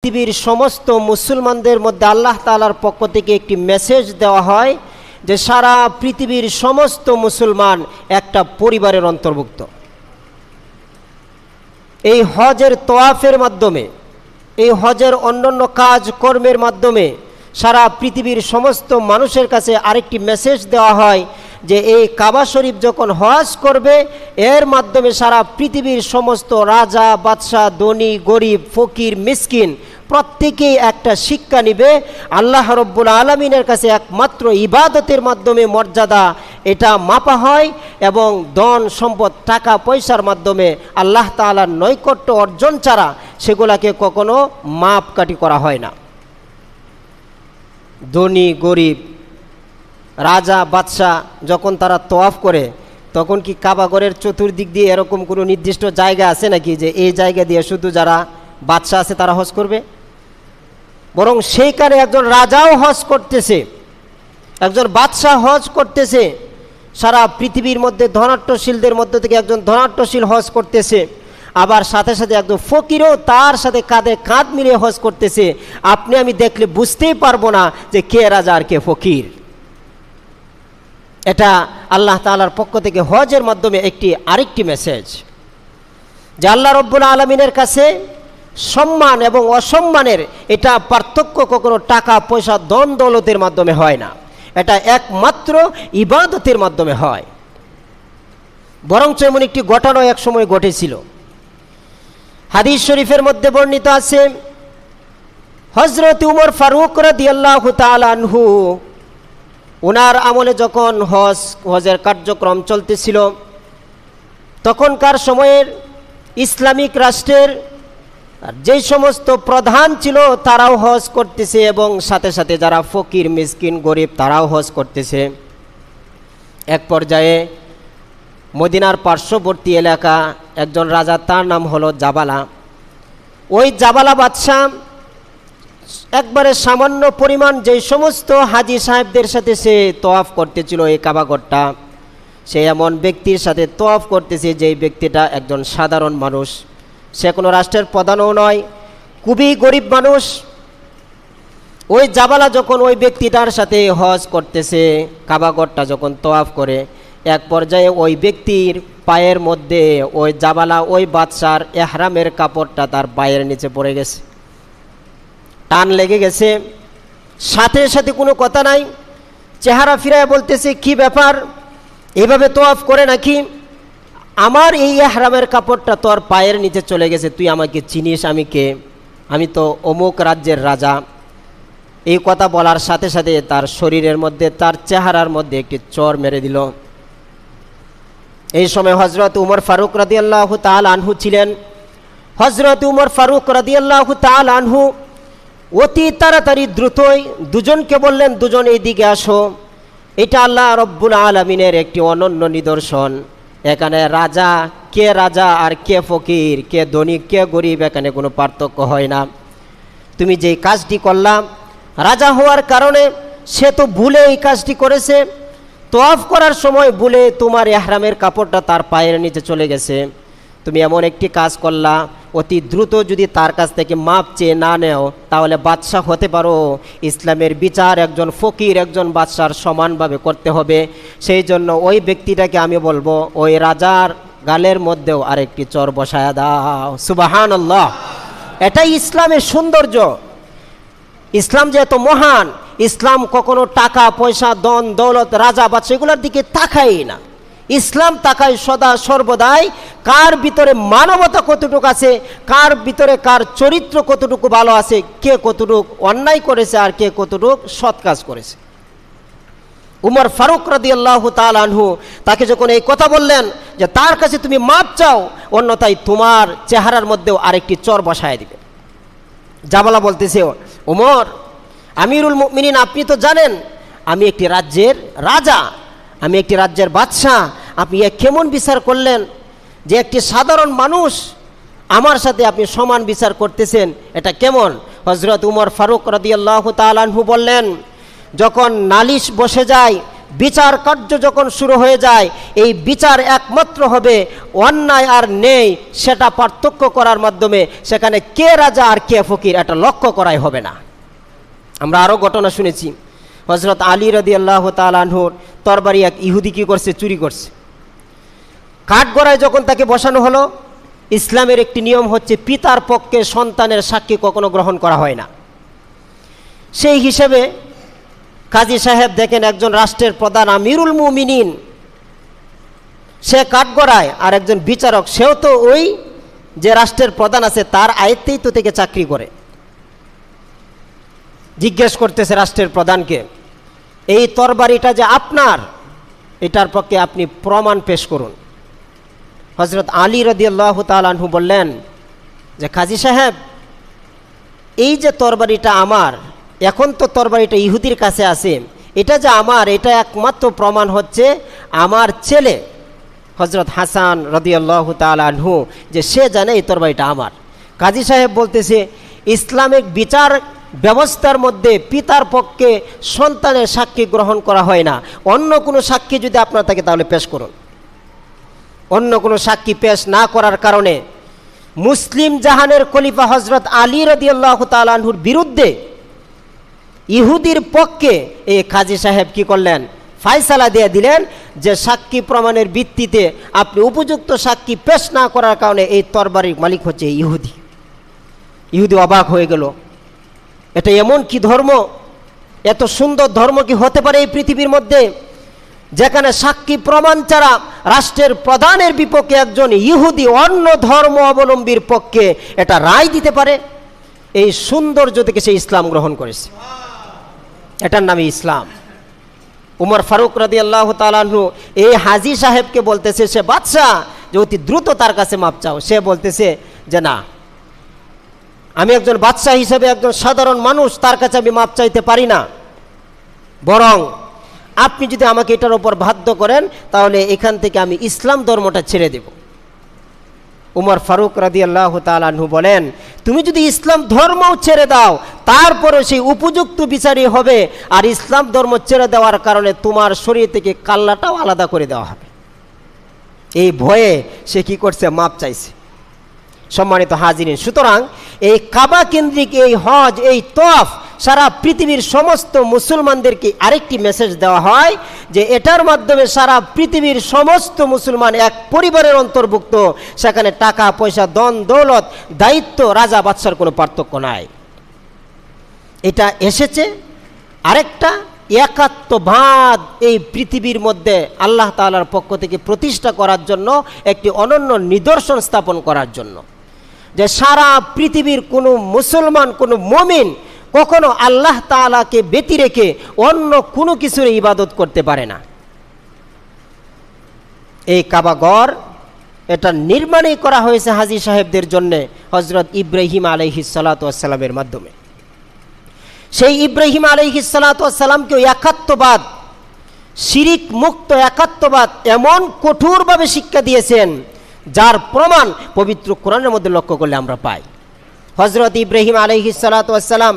পৃথিবীর সমস্ত মুসলমানদের মধ্যে আল্লাহ তাআলার পক্ষ থেকে একটি মেসেজ দেওয়া হয় যে সারা পৃথিবীর সমস্ত মুসলমান একটা পরিবারের অন্তর্ভুক্ত। এই হজের তওয়াফের মাধ্যমে, এই হজের অন্যান্য কাজ কর্মের মাধ্যমে সারা পৃথিবীর সমস্ত মানুষের কাছে আরেকটি মেসেজ দেওয়া হয় যে এই কাবা শরীফ যখন হজ করবে এর মাধ্যমে সারা পৃথিবীর সমস্ত রাজা, বাদশাহ, ধনী, গরিব, ফকির, মিসকিন প্রত্যেকেই একটা শিক্ষা নিবে। আল্লাহ রব্বুল আলামিনের কাছে একমাত্র ইবাদতের মাধ্যমে মর্যাদা এটা মাপা হয় এবং ধন সম্পদ, টাকা পয়সার মাধ্যমে আল্লাহ তাআলার নৈকট্য অর্জন ছাড়া সেগুলাকে কখনো মাপকাঠি করা হয় না। ধনী, গরিব, রাজা, বাদশাহ যখন তারা তওয়াফ করে তখন কি কাবাগরের চতুর্দিক দিয়ে এরকম কোনো নির্দিষ্ট জায়গা আছে নাকি যে এই জায়গা দিয়ে শুধু যারা বাদশাহ আছে তারা হজ করবে? বরং সেইখানে একজন রাজাও হজ করতেছে, একজন বাদশাহ হজ করতেছে, সারা পৃথিবীর মধ্যে ধনাঢ্যশীলদের মধ্যে থেকে একজন ধনাঢ্যশীল হজ করতেছে, আবার সাথে সাথে একজন ফকিরও তার সাথে কাঁধে কাঁধ মিলিয়ে হজ করতেছে। আপনি আমি দেখলে বুঝতেই পারবো না যে কে রাজা আর কে ফকির। এটা আল্লাহ তাআলার পক্ষ থেকে হজের মাধ্যমে আরেকটি মেসেজ যে আল্লাহ রব্বুল আলামিনের কাছে সম্মান এবং অসম্মানের এটা পার্থক্য কখনো টাকা পয়সা, ধন দৌলতের মাধ্যমে হয় না, এটা একমাত্র ইবাদতের মাধ্যমে হয়। বরঞ্চ এমন একটি ঘটনা এক সময় ঘটেছিল। হাদিস শরীফের মধ্যে বর্ণিত আছে, হযরত উমর ফারুক রাদিয়াল্লাহু তাআলা আনহু ওনার আমলে যখন হজের কার্যক্রম চলতেছিল তখনকার সময়ের ইসলামিক রাষ্ট্রের যেই সমস্ত প্রধান ছিল তারাও হজ করতেছে এবং সাথে সাথে যারা ফকির, মিসকিন, গরিব তারাও হজ করতেছে। এক পর্যায়ে মদিনার পার্শ্ববর্তী এলাকা একজন রাজা, তার নাম হলো জাবালা। ওই জাবালা বাদশাহ একবারে সামান্য পরিমাণ যেই সমস্ত হাজি সাহেবদের সাথে সে তওয়াফ করতেছিল এই কাবাগরটা, সে এমন ব্যক্তির সাথে তওয়াফ করতেছে যেই ব্যক্তিটা একজন সাধারণ মানুষ, সে কোনো রাষ্ট্রের প্রধানও নয়, খুবই গরিব মানুষ। ওই জাবালা যখন ওই ব্যক্তিটার সাথে হজ করতেছে, কাবাগরটা যখন তওয়াফ করে, এক পর্যায়ে ওই ব্যক্তির পায়ের মধ্যে ওই জাবালা, ওই বাদশার এহরামের কাপড়টা তার পায়ের নিচে পড়ে গেছে, টান লেগে গেছে। সাথে সাথে কোনো কথা নাই, চেহারা ফিরায় বলতেছে, কি ব্যাপার, এভাবে তওয়াফ করে নাকি? আমার এই এহরামের কাপড়টা তোর পায়ের নিচে চলে গেছে, তুই আমাকে চিনিস? আমি কে? আমি তো অমুক রাজ্যের রাজা। এই কথা বলার সাথে সাথে তার শরীরের মধ্যে, তার চেহারার মধ্যে একটি চর মেরে দিল। এই সময় হযরত উমর ফারুক রাদিয়াল্লাহু তাআলা আনহু ছিলেন। হযরত উমর ফারুক রাদিয়াল্লাহু তাআলা আনহু অতি তাড়াতাড়ি দ্রুতই দুজনকে বললেন, দুজন এইদিকে আসো, এটা আল্লাহ রব্বুল আলামিনের একটি অনন্য নিদর্শন। এখানে রাজা আর কে ফকির, কে ধনী, কে গরিব, এখানে কোনো পার্থক্য হয় না। তুমি যেই কাজটি করলাম, রাজা হওয়ার কারণে সে তো ভুলে এই কাজটি করেছে, তওয়াফ করার সময় ভুলে তোমার ইহরামের কাপড়টা তার পায়ের নিচে চলে গেছে। তুমি এমন একটি কাজ করলা, অতি দ্রুত যদি তার কাছ থেকে মাপ চেয়ে না নেও তাহলে বাদশাহ হতে পারো। ইসলামের বিচার একজন ফকির, একজন বাদশার সমানভাবে করতে হবে। সেই জন্য ওই ব্যক্তিটাকে আমি বলবো, ওই রাজার গালের মধ্যেও আরেকটি চর বসায়া দাও। সুবহানাল্লাহ। এটাই ইসলামের সৌন্দর্য। ইসলাম যে এত মহান, ইসলাম কখনো টাকা পয়সা, ধন দৌলত, রাজা বাদশা এগুলোর দিকে তাকাই না। ইসলাম তাকায় সদা সর্বদাই কার ভিতরে মানবতা কতটুকু আছে, কার ভিতরে কার চরিত্র কতটুকু ভালো আছে, কে কতটুকু অন্যায় করেছে আর কে কতটুকু সৎ কাজ করেছে। উমর ফারুক রাদিয়াল্লাহু তাআলা আনহু তাকে যখন এই কথা বললেন যে তার কাছে তুমি মাপ চাও, অন্যথায় তোমার চেহারার মধ্যেও আরেকটি চর বসায় দিবে। জাবালা বলতেছে, ওমর আমিরুল মুমিনিন, আপনি তো জানেন আমি একটি রাজ্যের রাজা, আমি একটি রাজ্যের বাদশাহ, আপনি কেমন বিচার করলেন যে একটি সাধারণ মানুষ আমার সাথে আপনি সমান বিচার করতেছেন, এটা কেমন? হযরত উমর ফারুক রাদিয়াল্লাহু তাআলা আনহু বললেন, যখন নালিশ বসে যায় বিচার কার্য যখন শুরু হয়ে যায়, এই বিচার একমাত্র হবে অন্যায় আর নেই সেটা পার্থক্য করার মাধ্যমে। সেখানে কে রাজা আর কে ফকির এটা লক্ষ্য করাই হবে না। আমরা আরও ঘটনা শুনেছি, হযরত আলী রাদিয়াল্লাহু তাআলা আনহুর তরবারি এক ইহুদি কী করছে, চুরি করছে। কাঠগড়ায় যখন তাকে বসানো হলো, ইসলামের একটি নিয়ম হচ্ছে পিতার পক্ষে সন্তানের সাক্ষী কখনো গ্রহণ করা হয় না। সেই হিসেবে কাজী সাহেব দেখেন একজন রাষ্ট্রের প্রধান আমিরুল মুমিনিন সে কাঠগড়ায়, আর একজন বিচারক সেও তো ওই যে রাষ্ট্রের প্রধান আছে তার আয়ত্তেই তো থেকে চাকরি করে। জিজ্ঞেস করতেছে রাষ্ট্রের প্রধানকে, এই তরবারিটা যে আপনার, এটার পক্ষে আপনি প্রমাণ পেশ করুন। হযরত আলী রাদিয়াল্লাহু তাআলা আনহু বললেন যে কাজী সাহেব, এই যে তরবারিটা আমার, এখন তো তরবারিটা ইহুদির কাছে আছে, এটা যে আমার এটা একমাত্র প্রমাণ হচ্ছে আমার ছেলে হযরত হাসান রাদিয়াল্লাহু তাআলা আনহু, যে সে জানে এই তরবারিটা আমার। কাজী সাহেব বলতেছে ইসলামিক বিচার ব্যবস্থার মধ্যে পিতার পক্ষে সন্তানের সাক্ষী গ্রহণ করা হয় না। অন্য কোনো সাক্ষী যদি আপনার থাকে তাহলে পেশ করুন। অন্য কোনো সাক্ষী পেশ না করার কারণে মুসলিম জাহানের খলিফা হযরত আলী রাদিয়াল্লাহু তাআলা আনহুর বিরুদ্ধে ইহুদির পক্ষে এই কাজী সাহেব কি করলেন, ফায়সালা দিয়ে দিলেন যে সাক্ষী প্রমাণের ভিত্তিতে আপনি উপযুক্ত সাক্ষী পেশ না করার কারণে এই তরবারির মালিক হচ্ছে ইহুদি। ইহুদি অবাক হয়ে গেল, এটা এমন কি ধর্ম, এত সুন্দর ধর্ম কি হতে পারে এই পৃথিবীর মধ্যে, যেখানে সাক্ষী প্রমাণ ছাড়া রাষ্ট্রের প্রধানের বিপক্ষে একজন ইহুদি অন্য ধর্ম অবলম্বীর পক্ষে এটা রায় দিতে পারে। এই সৌন্দর্য থেকে সে ইসলাম গ্রহণ করেছে, এটার নামই ইসলাম। উমর ফারুক রাদিয়াল্লাহু তাআলা আনহু এই হাজী সাহেবকে বলতেছে, সে বাদশাহ, যে অতি দ্রুত তার কাছে মাপ চাও। সে বলতেছে যে না, আমি একজন বাদশাহ হিসেবে একজন সাধারণ মানুষ, তার কাছে আমি মাপ চাইতে পারি না, বরং আপনি যদি আমাকে এটার উপর বাধ্য করেন তাহলে এখান থেকে আমি ইসলাম ধর্মটা ছেড়ে দেব। উমর ফারুক রাদিয়াল্লাহু তাআলা আনহু বলেন, তুমি যদি ইসলাম ধর্মও ছেড়ে দাও তারপরে সেই উপযুক্ত বিচারই হবে, আর ইসলাম ধর্ম ছেড়ে দেওয়ার কারণে তোমার শরীর থেকে কাল্লাটাও আলাদা করে দেওয়া হবে। এই ভয়ে সে কি করছে, মাপ চাইছে। সম্মানিত হাজিরিন, সুতরাং এই কাবা কেন্দ্রিক এই হজ, এই তওয়াফ সারা পৃথিবীর সমস্ত মুসলমানদেরকে আরেকটি মেসেজ দেওয়া হয় যে এটার মাধ্যমে সারা পৃথিবীর সমস্ত মুসলমান এক পরিবারের অন্তর্ভুক্ত। সেখানে টাকা পয়সা, ধন দৌলত, দায়িত্ব, রাজা বাদশার কোনো পার্থক্য নাই। এটা এসেছে আরেকটা একাত্মবাদ এই পৃথিবীর মধ্যে আল্লাহ তাআলার পক্ষ থেকে প্রতিষ্ঠা করার জন্য, একটি অনন্য নিদর্শন স্থাপন করার জন্য, যে সারা পৃথিবীর কোনো মুসলমান, কোনো মুমিন কখনো আল্লাহ তাআলাকে ব্যতি রেখে অন্য কোনো কিছুর ইবাদত করতে পারে না। এই কাবাঘর এটা নির্মাণই করা হয়েছে হাজী সাহেবদের জন্য হযরত ইব্রাহিম আলাইহিস সালাতু ওয়াস সালামের মাধ্যমে। সেই ইব্রাহিম আলাইহিস সালাতু ওয়াস সালামকে একাত্মবাদ, শিরিক মুক্ত একাত্মবাদ এমন কঠোরভাবে শিক্ষা দিয়েছেন যার প্রমাণ পবিত্র কোরআনের মধ্যে লক্ষ্য করলে আমরা পাই। হযরত ইব্রাহিম আলাইহিস সালাতু ওয়াস সালাম